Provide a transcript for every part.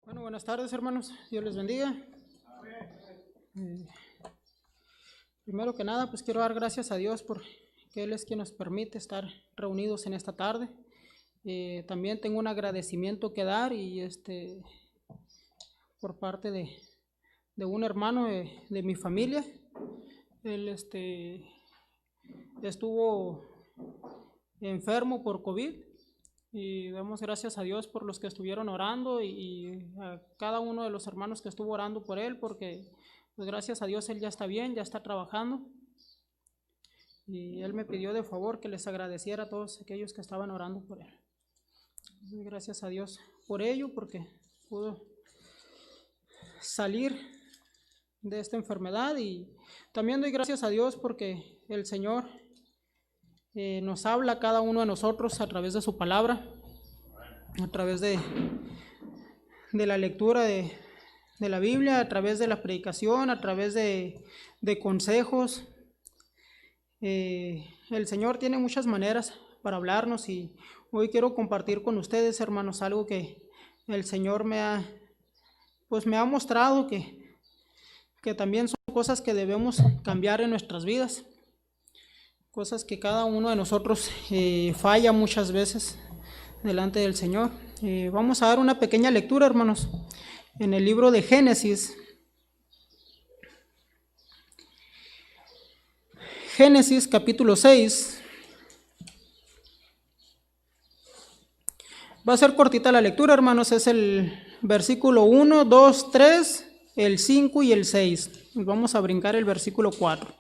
Bueno, buenas tardes, hermanos. Dios les bendiga. Primero que nada, pues quiero dar gracias a Dios porque Él es quien nos permite estar reunidos en esta tarde. También tengo un agradecimiento que dar y por parte de un hermano de mi familia. Él estuvo enfermo por COVID. Y damos gracias a Dios por los que estuvieron orando y a cada uno de los hermanos que estuvo orando por él, porque pues gracias a Dios él ya está bien, ya está trabajando. Y él me pidió de favor que les agradeciera a todos aquellos que estaban orando por él. Entonces, gracias a Dios por ello, porque pudo salir de esta enfermedad. Y también doy gracias a Dios porque el Señor nos habla a cada uno de nosotros a través de su palabra, a través de la lectura de la Biblia, a través de la predicación, a través de consejos. El Señor tiene muchas maneras para hablarnos y hoy quiero compartir con ustedes, hermanos, algo que el Señor me ha mostrado que también son cosas que debemos cambiar en nuestras vidas. Cosas que cada uno de nosotros falla muchas veces delante del Señor. Vamos a dar una pequeña lectura, hermanos, en el libro de Génesis. Génesis capítulo 6. Va a ser cortita la lectura, hermanos, es el versículo 1, 2, 3, el 5 y el 6. Vamos a brincar el versículo 4.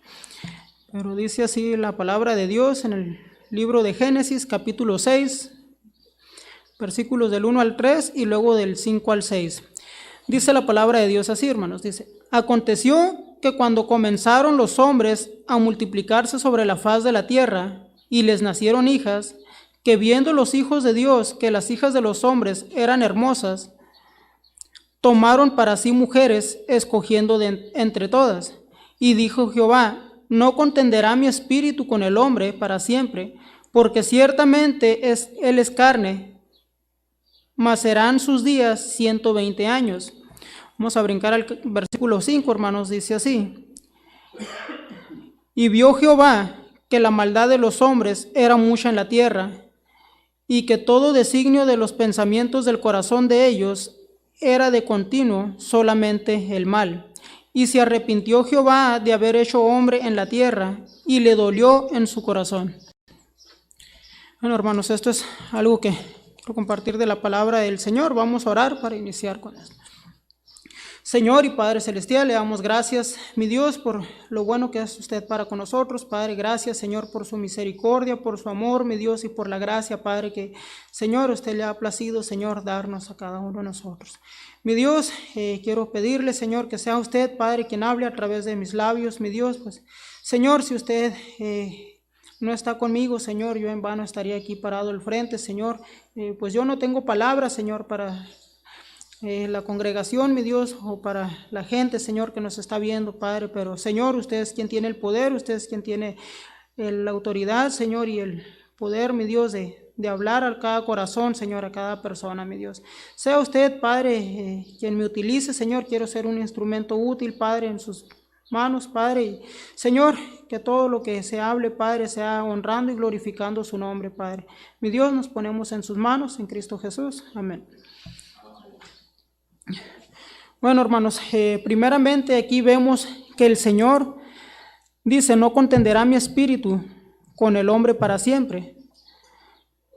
Pero dice así la palabra de Dios en el libro de Génesis, capítulo 6, versículos del 1 al 3 y luego del 5 al 6. Dice la palabra de Dios así, hermanos, dice: aconteció que cuando comenzaron los hombres a multiplicarse sobre la faz de la tierra y les nacieron hijas, que viendo los hijos de Dios que las hijas de los hombres eran hermosas, tomaron para sí mujeres, escogiendo entre todas. Y dijo Jehová: no contenderá mi espíritu con el hombre para siempre, porque ciertamente él es carne, mas serán sus días 120 años. Vamos a brincar al versículo 5, hermanos, dice así: y vio Jehová que la maldad de los hombres era mucha en la tierra, y que todo designio de los pensamientos del corazón de ellos era de continuo solamente el mal. Y se arrepintió Jehová de haber hecho hombre en la tierra, y le dolió en su corazón. Bueno, hermanos, esto es algo que quiero compartir de la palabra del Señor. Vamos a orar para iniciar con esto. Señor y Padre Celestial, le damos gracias, mi Dios, por lo bueno que es usted para con nosotros. Padre, gracias, Señor, por su misericordia, por su amor, mi Dios, y por la gracia, Padre, que, Señor, usted le ha placido, Señor, darnos a cada uno de nosotros. Mi Dios, quiero pedirle, Señor, que sea usted, Padre, quien hable a través de mis labios, mi Dios. Pues, Señor, si usted no está conmigo, Señor, yo en vano estaría aquí parado al frente, Señor. Pues yo no tengo palabras, Señor, para la congregación, mi Dios, o para la gente, Señor, que nos está viendo, Padre. Pero, Señor, usted es quien tiene el poder, usted es quien tiene la autoridad, Señor, y el poder, mi Dios, de hablar a cada corazón, Señor, a cada persona, mi Dios. Sea usted, Padre, quien me utilice, Señor. Quiero ser un instrumento útil, Padre, en sus manos, Padre. Y, Señor, que todo lo que se hable, Padre, sea honrando y glorificando su nombre, Padre. Mi Dios, nos ponemos en sus manos, en Cristo Jesús. Amén. Bueno, hermanos, primeramente aquí vemos que el Señor dice: no contenderá mi espíritu con el hombre para siempre,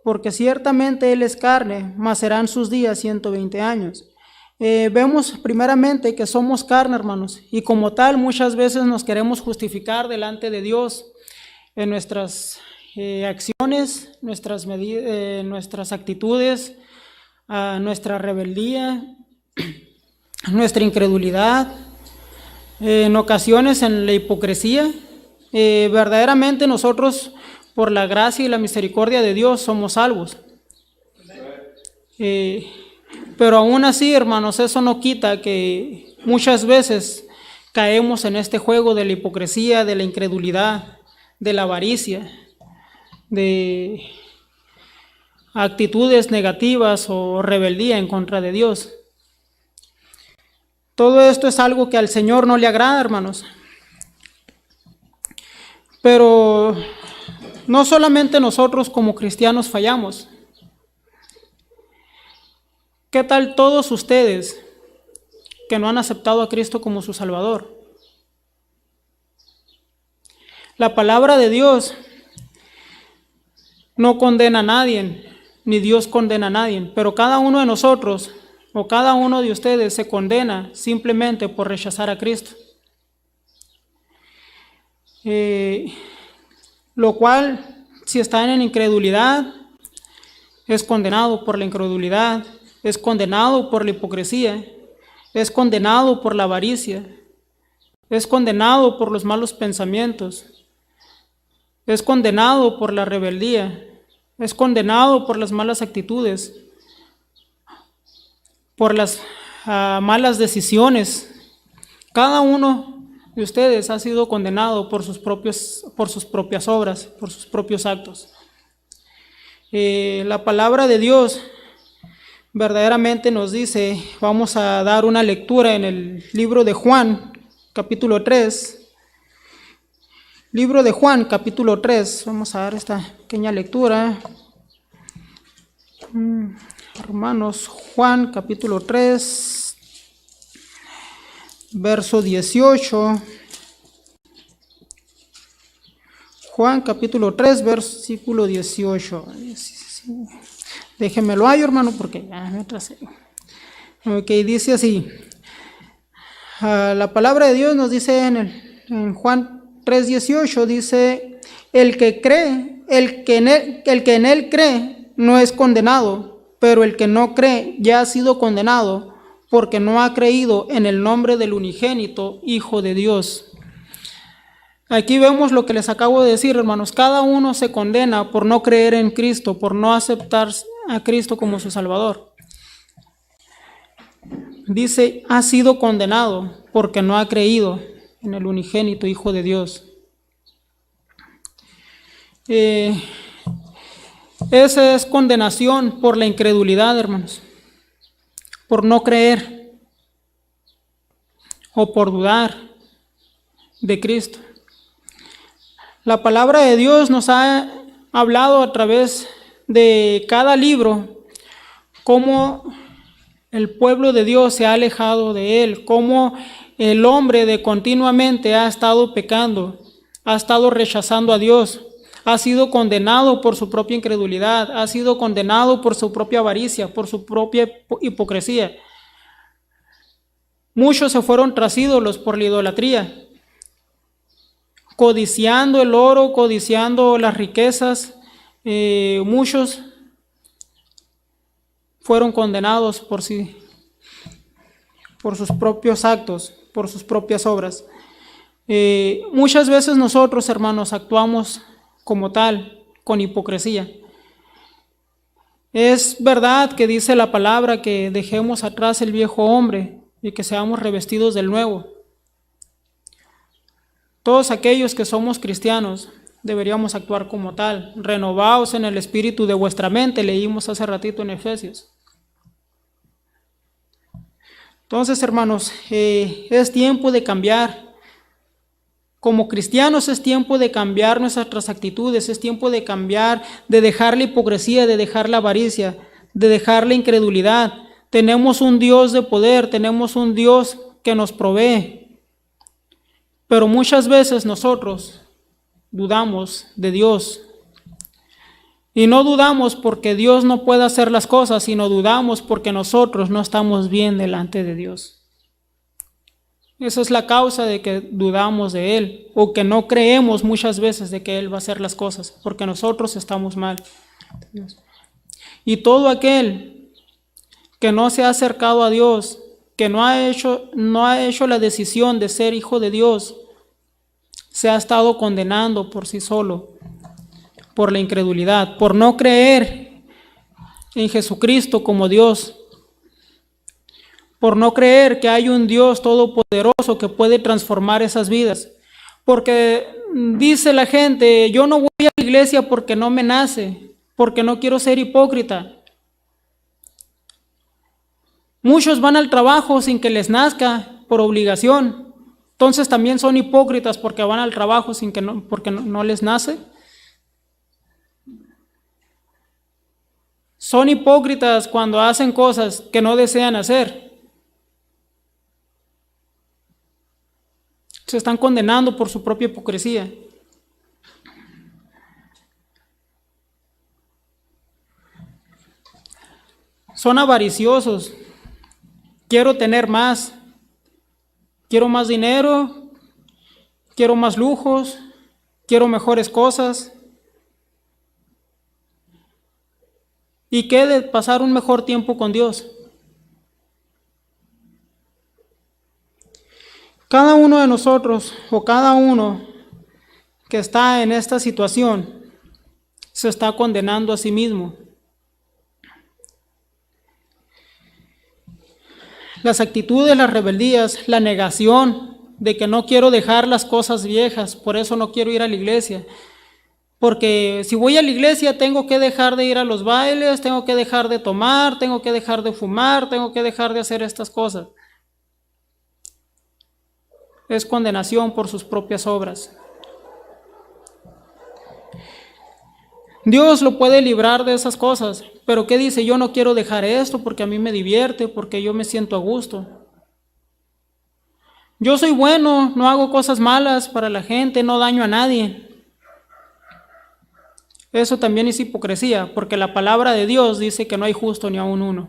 porque ciertamente él es carne, mas serán sus días 120 años. Vemos primeramente que somos carne, hermanos, y como tal muchas veces nos queremos justificar delante de Dios en nuestras acciones, nuestras actitudes, nuestra rebeldía, nuestra incredulidad, en ocasiones en la hipocresía. Verdaderamente nosotros, por la gracia y la misericordia de Dios, somos salvos. Pero aún así, hermanos, eso no quita que muchas veces caemos en este juego de la hipocresía, de la incredulidad, de la avaricia, de actitudes negativas o rebeldía en contra de Dios. Todo esto es algo que al Señor no le agrada, hermanos. Pero no solamente nosotros como cristianos fallamos. ¿Qué tal todos ustedes que no han aceptado a Cristo como su Salvador? La palabra de Dios no condena a nadie, ni Dios condena a nadie, pero cada uno de nosotros o cada uno de ustedes se condena simplemente por rechazar a Cristo. Lo cual, si están en incredulidad, es condenado por la incredulidad, es condenado por la hipocresía, es condenado por la avaricia, es condenado por los malos pensamientos, es condenado por la rebeldía, es condenado por las malas actitudes, por las malas decisiones. Cada uno de ustedes ha sido condenado por sus propias obras, por sus propios actos. La palabra de Dios verdaderamente nos dice, vamos a dar una lectura en el libro de Juan, capítulo 3. Libro de Juan, capítulo 3. Vamos a dar esta pequeña lectura. Hermanos, Juan, capítulo 3, verso 18. Juan, capítulo 3, versículo 18. Déjenmelo ahí, hermano, porque ya me atrasé. Ok, dice así. La palabra de Dios nos dice en Juan 3:18, dice, el que en él cree no es condenado, pero el que no cree ya ha sido condenado, porque no ha creído en el nombre del unigénito Hijo de Dios. Aquí vemos lo que les acabo de decir, hermanos. Cada uno se condena por no creer en Cristo, por no aceptar a Cristo como su Salvador. Dice, ha sido condenado porque no ha creído en el unigénito Hijo de Dios. Esa es condenación por la incredulidad, hermanos, por no creer o por dudar de Cristo. La palabra de Dios nos ha hablado a través de cada libro cómo el pueblo de Dios se ha alejado de Él, cómo el hombre de continuamente ha estado pecando, ha estado rechazando a Dios, ha sido condenado por su propia incredulidad, ha sido condenado por su propia avaricia, por su propia hipocresía. Muchos se fueron tras ídolos por la idolatría, codiciando el oro, codiciando las riquezas. Muchos fueron condenados por sus propios actos, por sus propias obras. Muchas veces nosotros, hermanos, actuamos como tal, con hipocresía. Es verdad que dice la palabra que dejemos atrás el viejo hombre y que seamos revestidos del nuevo. Todos aquellos que somos cristianos deberíamos actuar como tal, renovados en el espíritu de vuestra mente, leímos hace ratito en Efesios. Entonces, hermanos, es tiempo de cambiar. Como cristianos es tiempo de cambiar nuestras actitudes, es tiempo de cambiar, de dejar la hipocresía, de dejar la avaricia, de dejar la incredulidad. Tenemos un Dios de poder, tenemos un Dios que nos provee. Pero muchas veces nosotros dudamos de Dios. Y no dudamos porque Dios no pueda hacer las cosas, sino dudamos porque nosotros no estamos bien delante de Dios. Esa es la causa de que dudamos de Él, o que no creemos muchas veces de que Él va a hacer las cosas, porque nosotros estamos mal. Y todo aquel que no se ha acercado a Dios, que no ha hecho la decisión de ser hijo de Dios, se ha estado condenando por sí solo, por la incredulidad, por no creer en Jesucristo como Dios, por no creer que hay un Dios todopoderoso que puede transformar esas vidas. Porque dice la gente, yo no voy a la iglesia porque no me nace, porque no quiero ser hipócrita. Muchos van al trabajo sin que les nazca, por obligación. Entonces también son hipócritas porque van al trabajo porque no les nace. Son hipócritas cuando hacen cosas que no desean hacer. Se están condenando por su propia hipocresía. Son avariciosos. Quiero tener más. Quiero más dinero. Quiero más lujos. Quiero mejores cosas. ¿Y qué de pasar un mejor tiempo con Dios? Cada uno de nosotros o cada uno que está en esta situación se está condenando a sí mismo. Las actitudes, las rebeldías, la negación de que no quiero dejar las cosas viejas, por eso no quiero ir a la iglesia. Porque si voy a la iglesia tengo que dejar de ir a los bailes, tengo que dejar de tomar, tengo que dejar de fumar, tengo que dejar de hacer estas cosas. Es condenación por sus propias obras. Dios lo puede librar de esas cosas, pero ¿qué dice? Yo no quiero dejar esto porque a mí me divierte, porque yo me siento a gusto. Yo soy bueno, no hago cosas malas para la gente, no daño a nadie. Eso también es hipocresía, porque la palabra de Dios dice que no hay justo ni aun uno.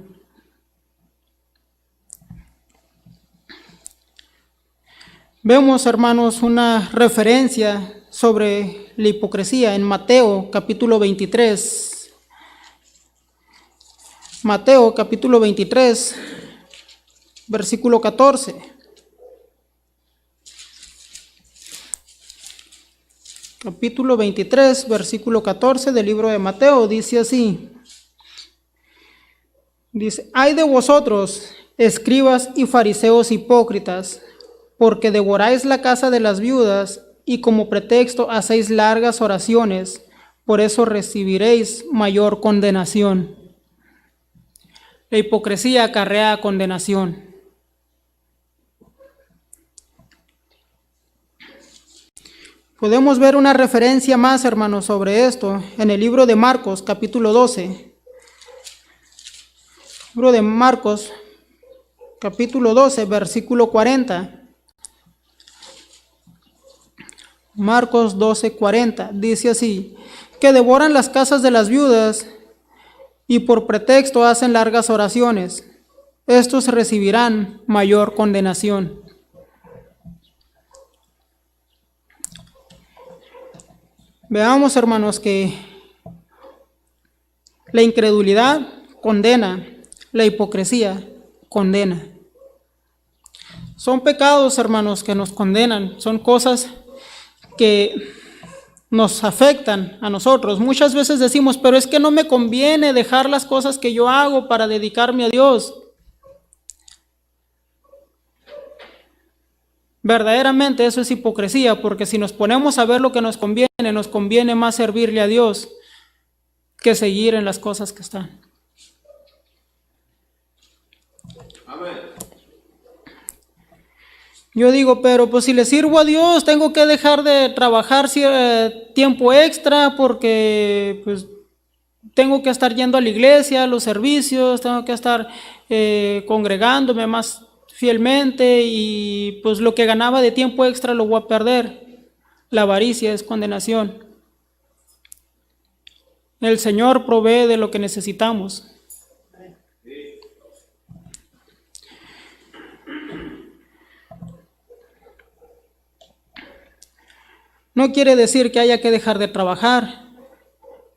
Vemos, hermanos, una referencia sobre la hipocresía en Mateo capítulo 23. Mateo capítulo 23, versículo 14. Capítulo 23, versículo 14 del libro de Mateo, dice así. Dice, ay de vosotros, escribas y fariseos hipócritas, porque devoráis la casa de las viudas y como pretexto hacéis largas oraciones, por eso recibiréis mayor condenación. La hipocresía acarrea condenación. Podemos ver una referencia más, hermanos, sobre esto en el libro de Marcos, capítulo 12. Libro de Marcos, capítulo 12, versículo 40. Marcos 12, 40, dice así, que devoran las casas de las viudas y por pretexto hacen largas oraciones. Estos recibirán mayor condenación. Veamos, hermanos, que la incredulidad condena, la hipocresía condena. Son pecados, hermanos, que nos condenan, son cosas que nos afectan a nosotros. Muchas veces decimos, pero es que no me conviene dejar las cosas que yo hago para dedicarme a Dios. Verdaderamente eso es hipocresía, porque si nos ponemos a ver lo que nos conviene más servirle a Dios que seguir en las cosas que están. Amén. Yo digo, pero pues si le sirvo a Dios, tengo que dejar de trabajar tiempo extra porque pues tengo que estar yendo a la iglesia, a los servicios, tengo que estar congregándome más fielmente y pues lo que ganaba de tiempo extra lo voy a perder. La avaricia es condenación. El Señor provee de lo que necesitamos. No quiere decir que haya que dejar de trabajar,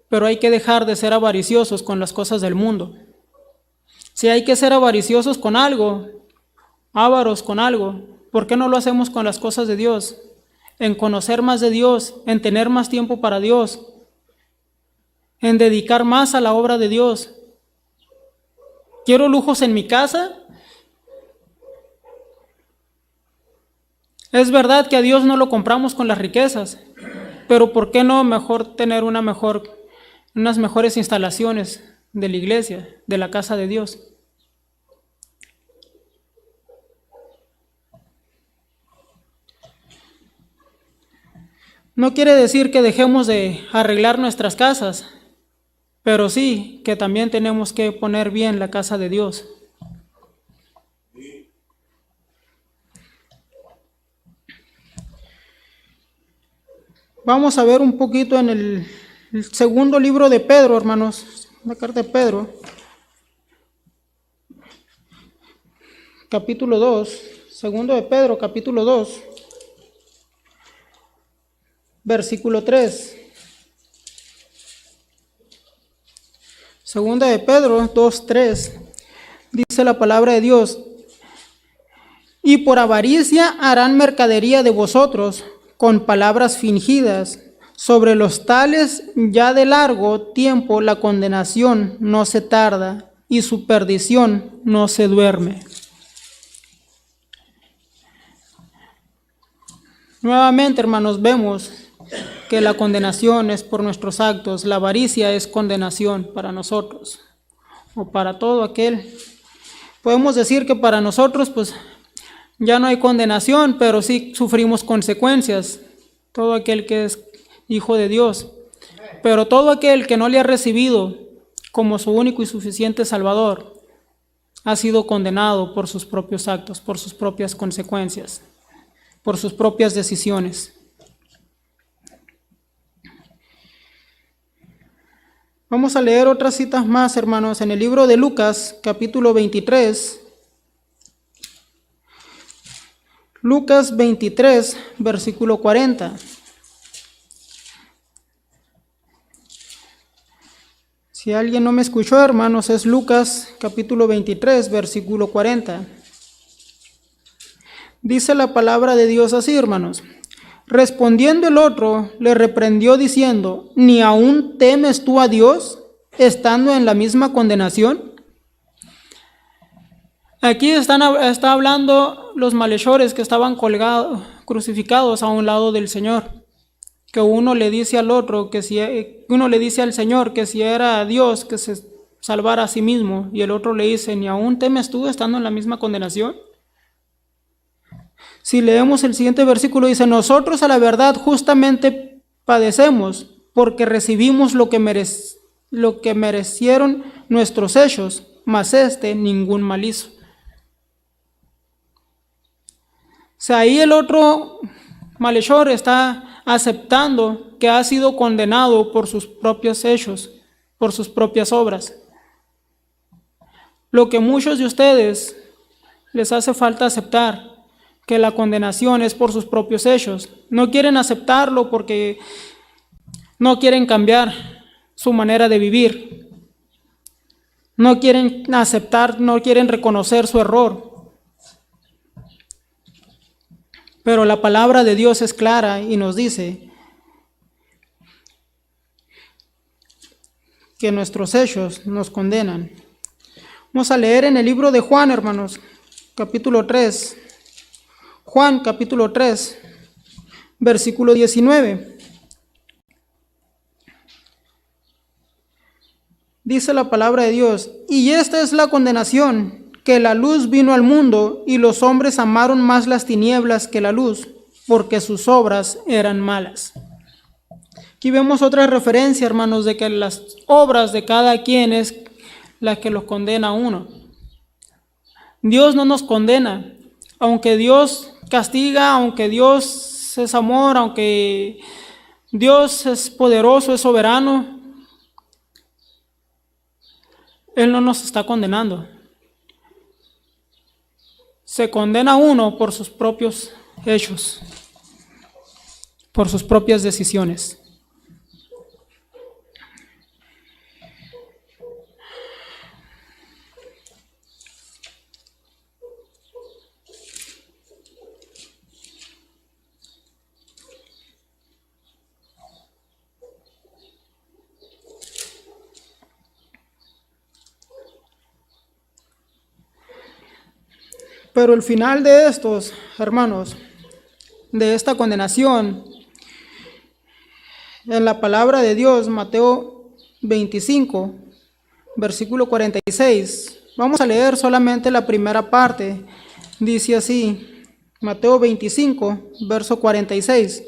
pero hay que dejar de ser avariciosos con las cosas del mundo. Si hay que ser avariciosos con algo, ávaros con algo, ¿por qué no lo hacemos con las cosas de Dios? En conocer más de Dios, en tener más tiempo para Dios, en dedicar más a la obra de Dios. ¿Quiero lujos en mi casa? Es verdad que a Dios no lo compramos con las riquezas, pero ¿por qué no mejor tener unas mejores instalaciones de la iglesia, de la casa de Dios? No quiere decir que dejemos de arreglar nuestras casas, pero sí que también tenemos que poner bien la casa de Dios. Vamos a ver un poquito en el segundo libro de Pedro, hermanos, la carta de Pedro, capítulo 2, segundo de Pedro, capítulo 2, versículo 3. Segunda de Pedro 2, 3, dice la palabra de Dios: y por avaricia harán mercadería de vosotros con palabras fingidas. Sobre los tales ya de largo tiempo la condenación no se tarda y su perdición no se duerme. Nuevamente, hermanos, vemos que la condenación es por nuestros actos, la avaricia es condenación para nosotros o para todo aquel. Podemos decir que para nosotros pues ya no hay condenación, pero sí sufrimos consecuencias, todo aquel que es hijo de Dios. Pero todo aquel que no le ha recibido como su único y suficiente Salvador ha sido condenado por sus propios actos, por sus propias consecuencias, por sus propias decisiones. Vamos a leer otras citas más, hermanos, en el libro de Lucas, capítulo 23. Lucas 23, versículo 40. Si alguien no me escuchó, hermanos, es Lucas capítulo 23, versículo 40. Dice la palabra de Dios así, hermanos: respondiendo el otro, le reprendió diciendo: ¿ni aún temes tú a Dios, estando en la misma condenación? Aquí está hablando los malhechores que estaban colgados, crucificados a un lado del Señor. Que uno le dice al otro, uno le dice al Señor que si era Dios, que se salvara a sí mismo, y el otro le dice: ¿ni aún temes tú estando en la misma condenación? Si leemos el siguiente versículo, dice: nosotros a la verdad justamente padecemos, porque recibimos lo que merecieron nuestros hechos, mas ningún mal hizo. O sea, ahí el otro malhechor está aceptando que ha sido condenado por sus propios hechos, por sus propias obras. Lo que muchos de ustedes les hace falta aceptar, que la condenación es por sus propios hechos. No quieren aceptarlo porque no quieren cambiar su manera de vivir. No quieren aceptar, no quieren reconocer su error. Pero la palabra de Dios es clara y nos dice que nuestros hechos nos condenan. Vamos a leer en el libro de Juan, hermanos, capítulo 3. Juan, capítulo 3, versículo 19. Dice la palabra de Dios: y esta es la condenación, que la luz vino al mundo, y los hombres amaron más las tinieblas que la luz, porque sus obras eran malas. Aquí vemos otra referencia, hermanos, de que las obras de cada quien es la que los condena a uno. Dios no nos condena, aunque Dios castiga, aunque Dios es amor, aunque Dios es poderoso, es soberano, Él no nos está condenando. Se condena a uno por sus propios hechos, por sus propias decisiones. Pero el final de estos, hermanos, de esta condenación, en la palabra de Dios, Mateo 25, versículo 46. Vamos a leer solamente la primera parte. Dice así, Mateo 25, verso 46.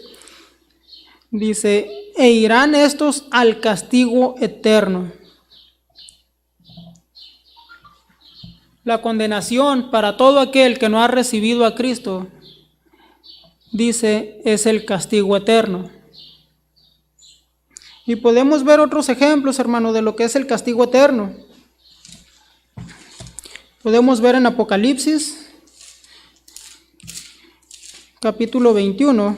Dice, e irán estos al castigo eterno. La condenación para todo aquel que no ha recibido a Cristo, dice, es el castigo eterno. Y podemos ver otros ejemplos, hermano, de lo que es el castigo eterno. Podemos ver en Apocalipsis, capítulo 21.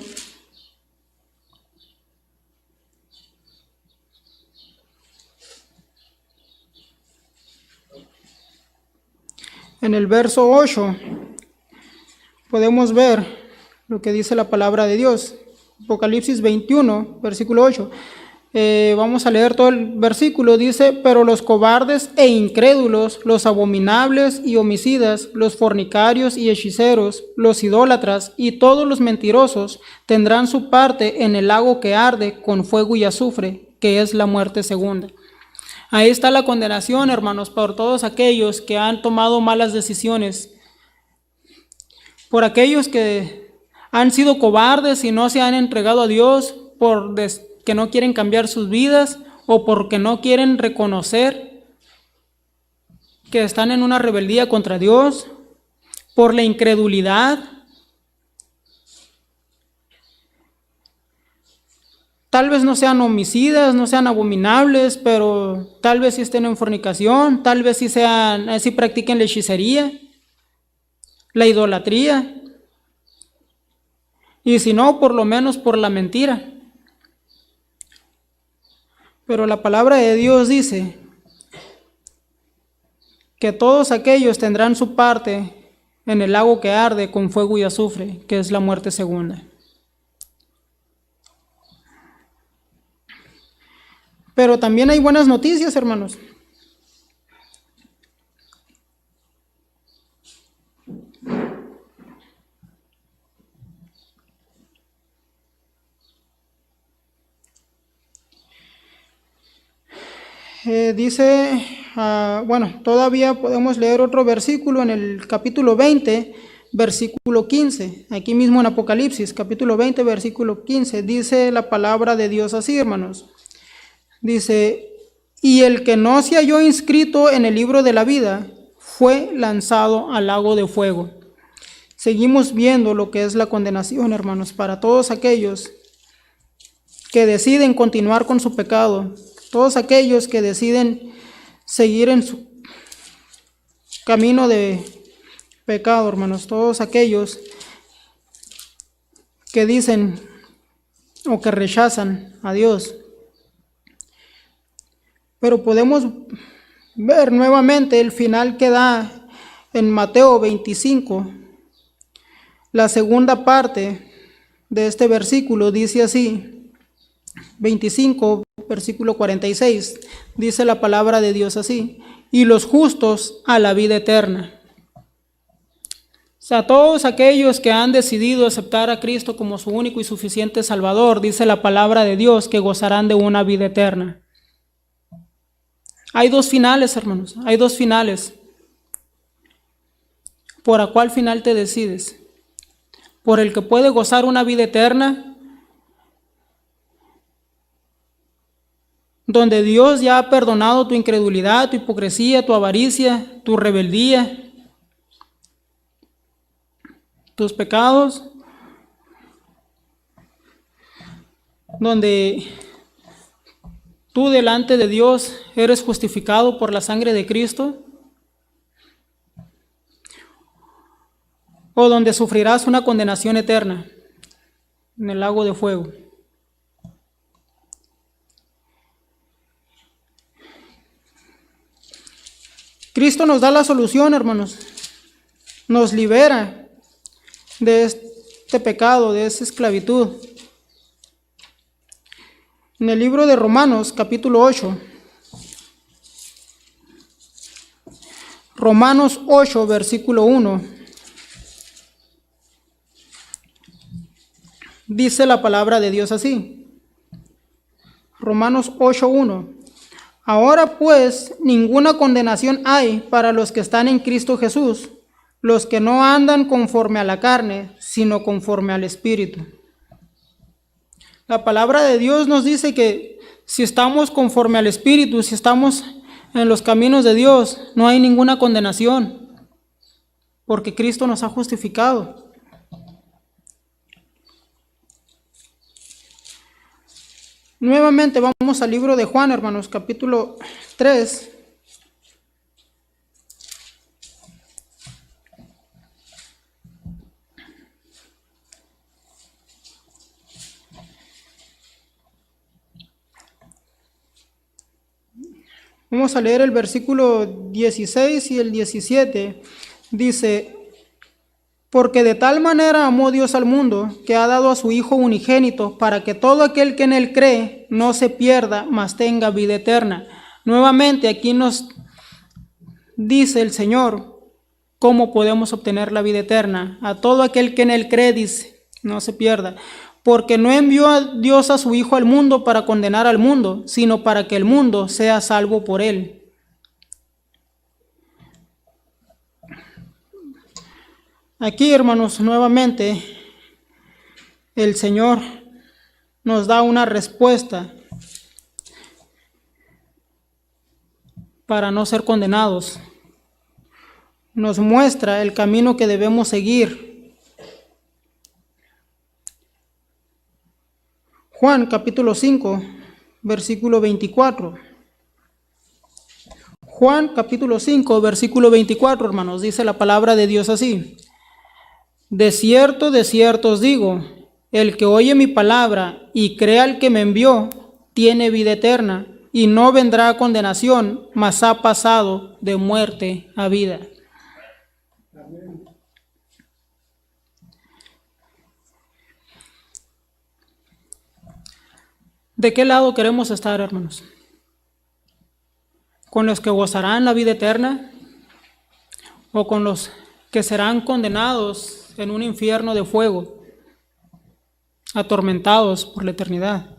En el verso 8 podemos ver lo que dice la palabra de Dios. Apocalipsis 21, versículo 8. Vamos a leer todo el versículo. Dice, pero los cobardes e incrédulos, los abominables y homicidas, los fornicarios y hechiceros, los idólatras y todos los mentirosos tendrán su parte en el lago que arde con fuego y azufre, que es la muerte segunda. Ahí está la condenación, hermanos, por todos aquellos que han tomado malas decisiones, por aquellos que han sido cobardes y no se han entregado a Dios, por que no quieren cambiar sus vidas o porque no quieren reconocer que están en una rebeldía contra Dios, por la incredulidad. Tal vez no sean homicidas, no sean abominables, pero tal vez sí estén en fornicación, tal vez sí practiquen la hechicería, la idolatría, y si no, por lo menos por la mentira. Pero la palabra de Dios dice que todos aquellos tendrán su parte en el lago que arde con fuego y azufre, que es la muerte segunda. Pero también hay buenas noticias, hermanos. Dice, todavía podemos leer otro versículo en el capítulo 20, versículo 15. Aquí mismo en Apocalipsis, capítulo 20, versículo 15, dice la palabra de Dios así, hermanos. Dice, y el que no se halló inscrito en el libro de la vida fue lanzado al lago de fuego. Seguimos viendo lo que es la condenación, hermanos, para todos aquellos que deciden continuar con su pecado, todos aquellos que deciden seguir en su camino de pecado, hermanos, todos aquellos que dicen o que rechazan a Dios. Pero podemos ver nuevamente el final que da en Mateo 25. La segunda parte de este versículo dice así, 25, versículo 46, dice la palabra de Dios así, y los justos a la vida eterna. O sea, todos aquellos que han decidido aceptar a Cristo como su único y suficiente Salvador, dice la palabra de Dios, que gozarán de una vida eterna. Hay dos finales, hermanos, hay dos finales. ¿Por a cuál final te decides? ¿Por el que puede gozar una vida eterna, donde Dios ya ha perdonado tu incredulidad, tu hipocresía, tu avaricia, tu rebeldía, tus pecados, donde tú delante de Dios eres justificado por la sangre de Cristo, o donde sufrirás una condenación eterna en el lago de fuego? Cristo nos da la solución, hermanos, nos libera de este pecado, de esa esclavitud. En el libro de Romanos, capítulo 8, Romanos 8, versículo 1, dice la palabra de Dios así. Romanos 8, 1. Ahora pues, ninguna condenación hay para los que están en Cristo Jesús, los que no andan conforme a la carne, sino conforme al Espíritu. La palabra de Dios nos dice que si estamos conforme al Espíritu, si estamos en los caminos de Dios, no hay ninguna condenación, porque Cristo nos ha justificado. Nuevamente vamos al libro de Juan, hermanos, capítulo 3. Vamos a leer el versículo 16 y el 17. Dice: porque de tal manera amó Dios al mundo, que ha dado a su Hijo unigénito, para que todo aquel que en él cree no se pierda, mas tenga vida eterna. Nuevamente aquí nos dice el Señor cómo podemos obtener la vida eterna. A todo aquel que en él cree, dice, no se pierda. Porque no envió a Dios a su Hijo al mundo para condenar al mundo, sino para que el mundo sea salvo por él. Aquí, hermanos, nuevamente el Señor nos da una respuesta para no ser condenados. Nos muestra el camino que debemos seguir. Juan capítulo 5, versículo 24. Juan capítulo 5, versículo 24, hermanos, dice la palabra de Dios así: de cierto os digo, el que oye mi palabra y crea al que me envió, tiene vida eterna, y no vendrá a condenación, mas ha pasado de muerte a vida. ¿De qué lado queremos estar, hermanos? ¿Con los que gozarán la vida eterna? ¿O con los que serán condenados en un infierno de fuego, atormentados por la eternidad?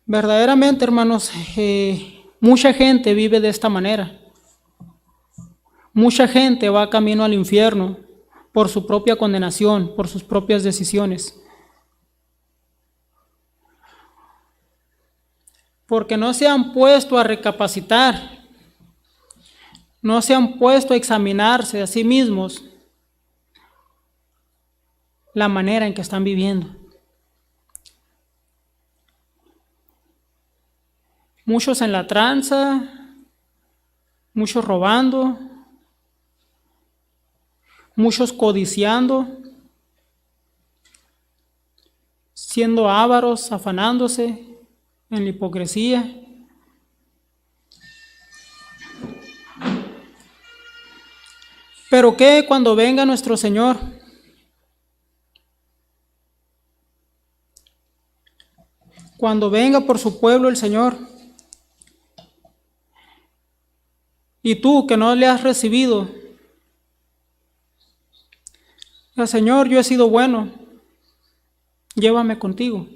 Verdaderamente, hermanos, mucha gente vive de esta manera. Mucha gente va camino al infierno por su propia condenación, por sus propias decisiones. Porque no se han puesto a recapacitar, no se han puesto a examinarse a sí mismos la manera en que están viviendo. Muchos en la tranza, muchos robando, muchos codiciando, siendo ávaros, afanándose en la hipocresía. Pero ¿qué cuando venga nuestro Señor? Cuando venga por su pueblo el Señor, y tú que no le has recibido, Señor, yo he sido bueno, llévame contigo.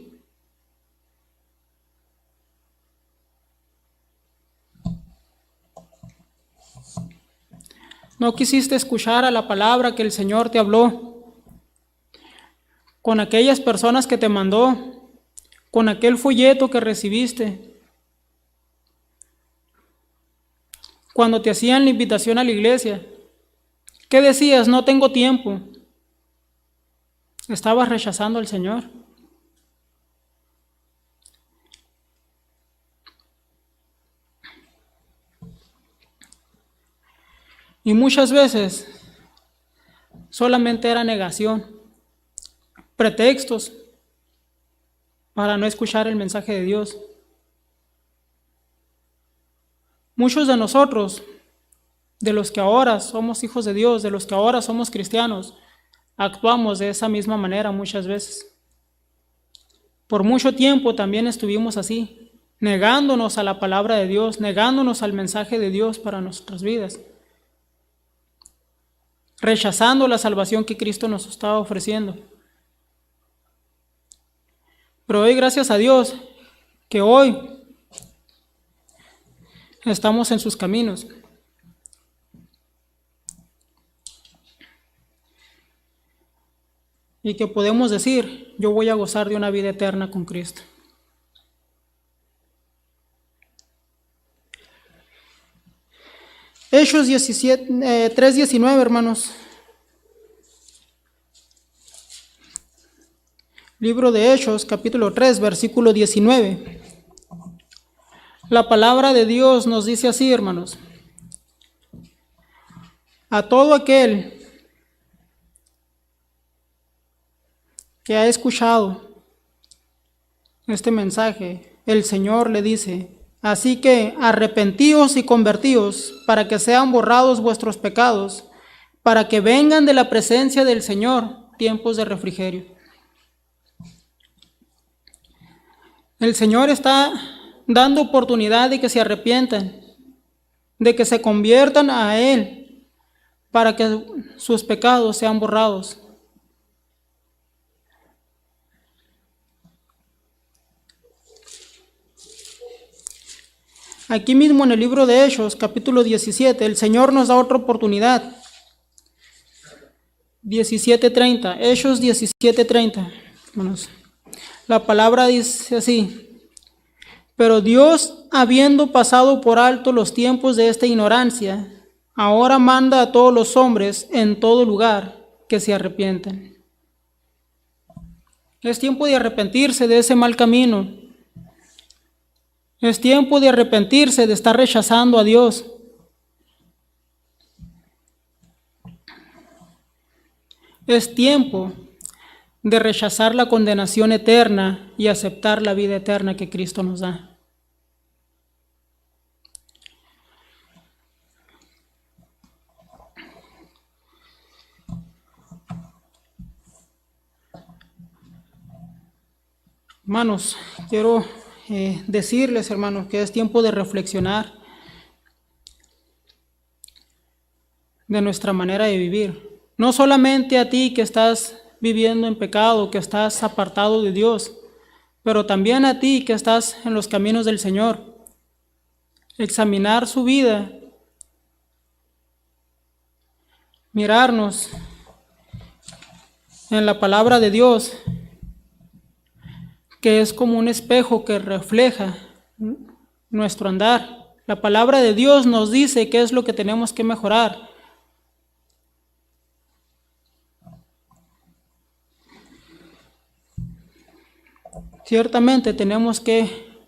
No quisiste escuchar a la palabra que el Señor te habló, con aquellas personas que te mandó, con aquel folleto que recibiste, cuando te hacían la invitación a la iglesia. ¿Qué decías? No tengo tiempo. Estabas rechazando al Señor. Y muchas veces solamente era negación, pretextos para no escuchar el mensaje de Dios. Muchos de nosotros, de los que ahora somos hijos de Dios, de los que ahora somos cristianos, actuamos de esa misma manera muchas veces. Por mucho tiempo también estuvimos así, negándonos a la palabra de Dios, negándonos al mensaje de Dios para nuestras vidas, rechazando la salvación que Cristo nos estaba ofreciendo. Pero hoy, gracias a Dios, que hoy estamos en sus caminos. y que podemos decir, yo voy a gozar de una vida eterna con Cristo. Hechos 3:19, hermanos. Libro de Hechos, capítulo 3, versículo 19. La palabra de Dios nos dice así, hermanos. A todo aquel que ha escuchado este mensaje, el Señor le dice, así que arrepentíos y convertíos para que sean borrados vuestros pecados, para que vengan de la presencia del Señor tiempos de refrigerio. El Señor está dando oportunidad de que se arrepientan, de que se conviertan a Él, para que sus pecados sean borrados. Aquí mismo en el libro de Hechos, capítulo 17, el Señor nos da otra oportunidad. 17:30, Hechos 17:30. Hermanos, la palabra dice así: pero Dios, habiendo pasado por alto los tiempos de esta ignorancia, ahora manda a todos los hombres en todo lugar que se arrepientan. Es tiempo de arrepentirse de ese mal camino. Es tiempo de arrepentirse de estar rechazando a Dios. Es tiempo de rechazar la condenación eterna y aceptar la vida eterna que Cristo nos da. Hermanos, quiero decirles, hermanos, que es tiempo de reflexionar de nuestra manera de vivir. No solamente a ti que estás viviendo en pecado, que estás apartado de Dios, pero también a ti que estás en los caminos del Señor. Examinar su vida, mirarnos en la palabra de Dios, que es como un espejo que refleja nuestro andar. La palabra de Dios nos dice qué es lo que tenemos que mejorar. Ciertamente tenemos que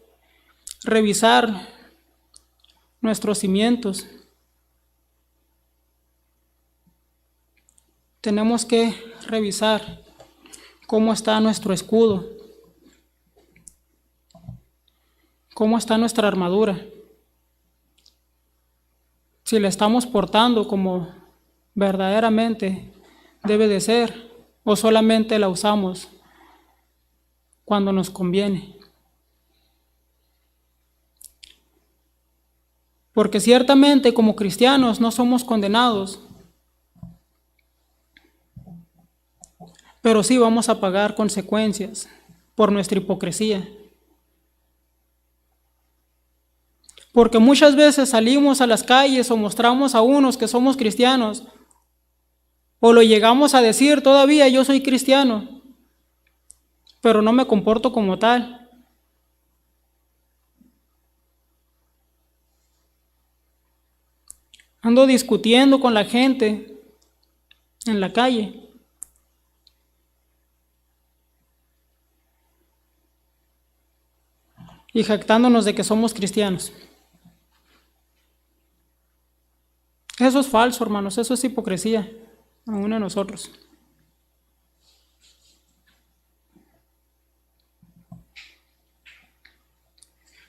revisar nuestros cimientos. Tenemos que revisar cómo está nuestro escudo, cómo está nuestra armadura, si la estamos portando como verdaderamente debe de ser o solamente la usamos cuando nos conviene. Porque ciertamente como cristianos no somos condenados, pero sí vamos a pagar consecuencias por nuestra hipocresía. Porque muchas veces salimos a las calles o mostramos a unos que somos cristianos, o lo llegamos a decir todavía, yo soy cristiano, pero no me comporto como tal. Ando discutiendo con la gente en la calle. Y jactándonos de que somos cristianos. Eso es falso, hermanos, eso es hipocresía, aún en nosotros.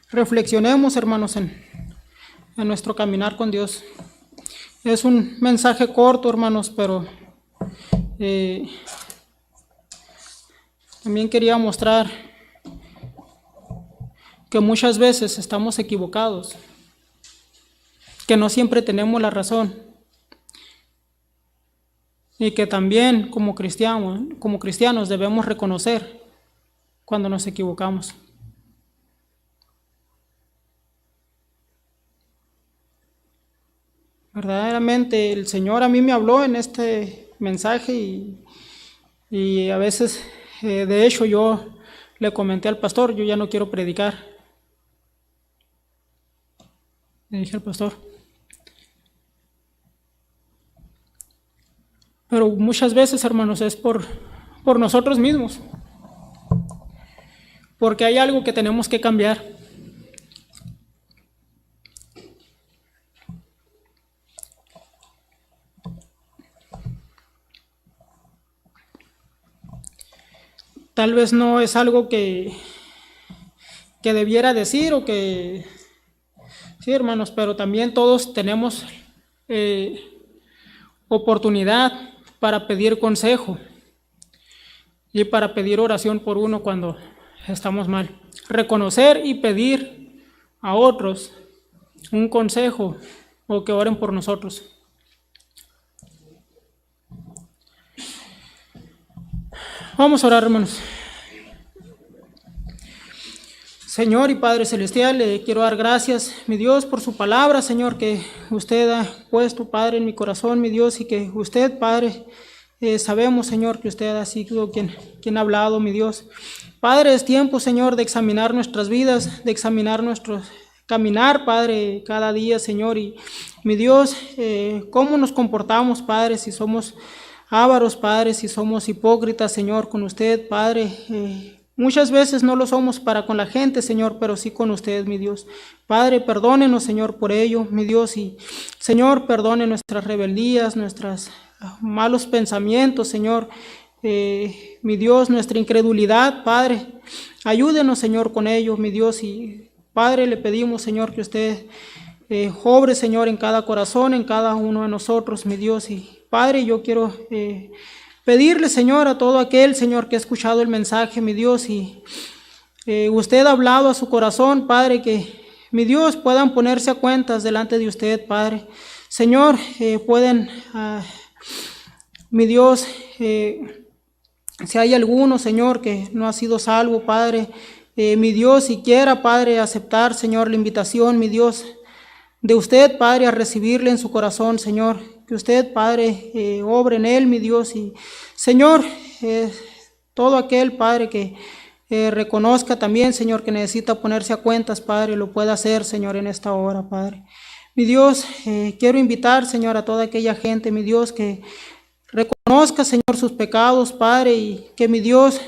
Reflexionemos, hermanos, en nuestro caminar con Dios. Es un mensaje corto, hermanos, pero también quería mostrar que muchas veces estamos equivocados, que no siempre tenemos la razón y que también como cristianos debemos reconocer cuando nos equivocamos. Verdaderamente el Señor a mí me habló en este mensaje y Y a veces, de hecho, yo le comenté al pastor, yo ya no quiero predicar. Le dije al pastor. Pero muchas veces, hermanos, es por nosotros mismos. Porque hay algo que tenemos que cambiar. Tal vez no es algo que debiera decir o que... Sí, hermanos, pero también todos tenemos oportunidad para pedir consejo y para pedir oración por uno cuando estamos mal. Reconocer y pedir a otros un consejo o que oren por nosotros. Vamos a orar, hermanos. Señor y Padre Celestial, le quiero dar gracias, mi Dios, por su palabra, Señor, que usted ha puesto, Padre, en mi corazón, mi Dios, y que usted, Padre, sabemos, Señor, que usted ha sido quien ha hablado, mi Dios. Padre, es tiempo, Señor, de examinar nuestras vidas, de examinar nuestro caminar, Padre, cada día, Señor, y mi Dios, cómo nos comportamos, Padre, si somos ávaros, Padre, si somos hipócritas, Señor, con usted, Padre. Muchas veces no lo somos para con la gente, Señor, pero sí con usted, mi Dios. Padre, perdónenos, Señor, por ello, mi Dios, y Señor, perdone nuestras rebeldías, nuestros malos pensamientos, Señor, mi Dios, nuestra incredulidad, Padre. Ayúdenos, Señor, con ello, mi Dios, y Padre, le pedimos, Señor, que usted obre, Señor, en cada corazón, en cada uno de nosotros, mi Dios, y Padre, yo quiero... pedirle, Señor, a todo aquel, Señor, que ha escuchado el mensaje, mi Dios, y usted ha hablado a su corazón, Padre, que, mi Dios, puedan ponerse a cuentas delante de usted, Padre. Señor, pueden, mi Dios, si hay alguno, Señor, que no ha sido salvo, Padre, mi Dios, si quiera, Padre, aceptar, Señor, la invitación, mi Dios, de usted, Padre, a recibirle en su corazón, Señor. Que usted, Padre, obre en él, mi Dios, y Señor, todo aquel, Padre, que reconozca también, Señor, que necesita ponerse a cuentas, Padre, lo pueda hacer, Señor, en esta hora, Padre. Mi Dios, quiero invitar, Señor, a toda aquella gente, mi Dios, que reconozca, Señor, sus pecados, Padre, y que, mi Dios,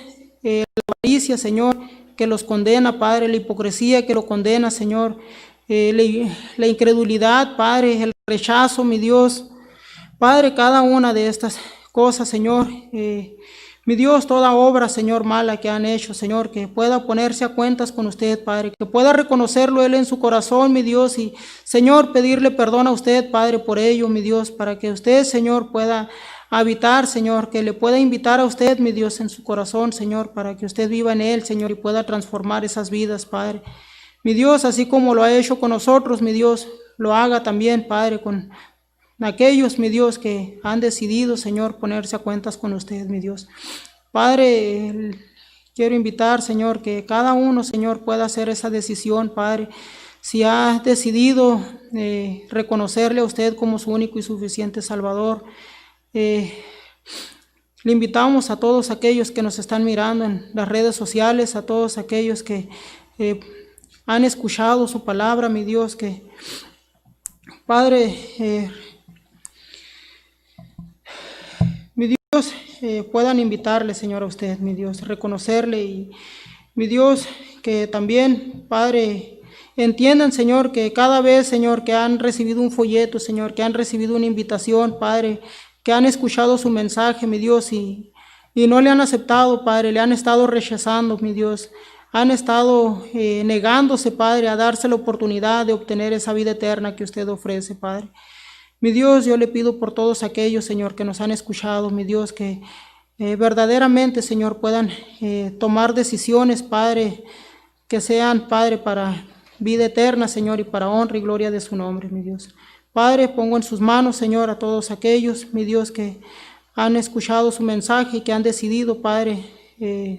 la avaricia, Señor, que los condena, Padre, la hipocresía que lo condena, Señor, la incredulidad, Padre, el rechazo, mi Dios, Padre, cada una de estas cosas, Señor, mi Dios, toda obra, Señor, mala que han hecho, Señor, que pueda ponerse a cuentas con usted, Padre, que pueda reconocerlo Él en su corazón, mi Dios, y, Señor, pedirle perdón a usted, Padre, por ello, mi Dios, para que usted, Señor, pueda habitar, Señor, que le pueda invitar a usted, mi Dios, en su corazón, Señor, para que usted viva en Él, Señor, y pueda transformar esas vidas, Padre. Mi Dios, así como lo ha hecho con nosotros, mi Dios, lo haga también, Padre, con aquellos, mi Dios, que han decidido, Señor, ponerse a cuentas con usted, mi Dios. Padre, quiero invitar, Señor, que cada uno, Señor, pueda hacer esa decisión, Padre. Si ha decidido reconocerle a usted como su único y suficiente Salvador, le invitamos a todos aquellos que nos están mirando en las redes sociales, a todos aquellos que han escuchado su palabra, mi Dios, que, Padre, mi Dios, puedan invitarle, Señor, a usted, mi Dios, reconocerle y, mi Dios, que también, Padre, entiendan, Señor, que cada vez, Señor, que han recibido un folleto, Señor, que han recibido una invitación, Padre, que han escuchado su mensaje, mi Dios, y no le han aceptado, Padre, le han estado rechazando, mi Dios, han estado negándose, Padre, a darse la oportunidad de obtener esa vida eterna que usted ofrece, Padre. Mi Dios, yo le pido por todos aquellos, Señor, que nos han escuchado, mi Dios, que verdaderamente, Señor, puedan tomar decisiones, Padre, que sean, Padre, para vida eterna, Señor, y para honra y gloria de su nombre, mi Dios. Padre, pongo en sus manos, Señor, a todos aquellos, mi Dios, que han escuchado su mensaje y que han decidido, Padre,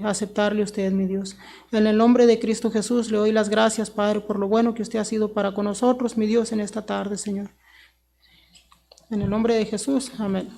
aceptarle a usted, mi Dios. En el nombre de Cristo Jesús le doy las gracias, Padre, por lo bueno que usted ha sido para con nosotros, mi Dios, en esta tarde, Señor. En el nombre de Jesús, amén.